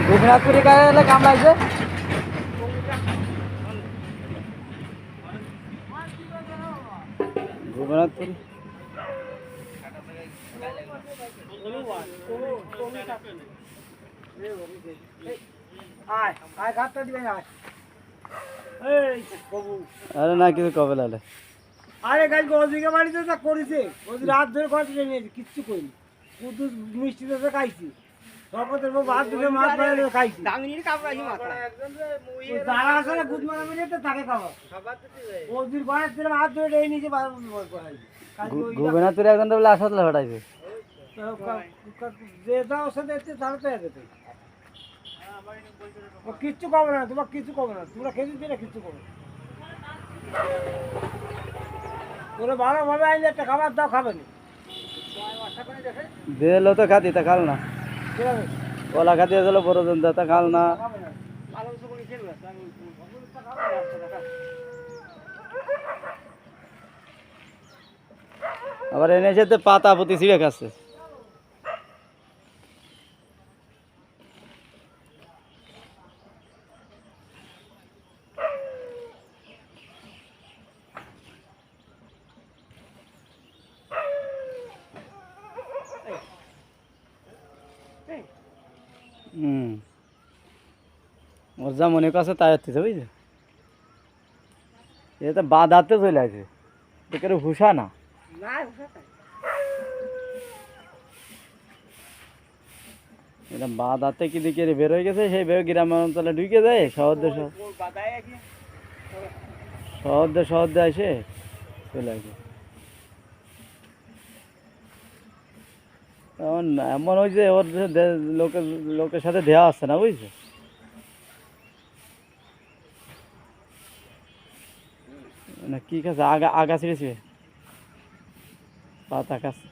গোপীনাথপুরি গায়ে কামড়াইছে। গোপীনাথপুরি আরে না কিছু কবে লালে আরে গাছ ওদিকে বাড়িতে তো করেছে ওদিকে রাত ধরে খরচ নিয়েছে কিচ্ছু করিনি শুধু মিষ্টি তো খাইছি সরপতের ভাত দুটো মাছ বাড়ি খাইছি যারা আছে না গুদ মারা মিলিয়ে তাকে খাওয়া ওদির ঘরের ছেলে হাত ধরে এই নিচে গোপীনাথপুরি একজন বলে আসাতলে হটাইছে যে যাও সাথে তাহলে তো যেতে ও কিচ্ছু কবে না তোমার কিছু কবে না তোমরা খেতে দিলে কিচ্ছু করবে তোরা ভালোভাবে আইলে একটা খাবার দাও খাবে না দিলো তো খাতি তা খাল না কলা খাতি দিল বড় জন তা খাল না আবার এনেছে তো পাতা পুঁতি ছিঁড়ে খাচ্ছে ওর যা মনে কাছে তাই হচ্ছে বুঝছো এটা বাদাতে চলে আছে একের হুসা না এটা বাদাতে কি দিকে বের হয়ে গেছে সেই বের গ্রাম অঞ্চলে ঢুকে যায় শহর শহর আসে চলে আসে এমন হয়েছে ওর লোকের সাথে দেওয়া আসছে না বুঝছো না কি খাচ্ছে আগা ছিঁড়েছে পাতা খাচ্ছে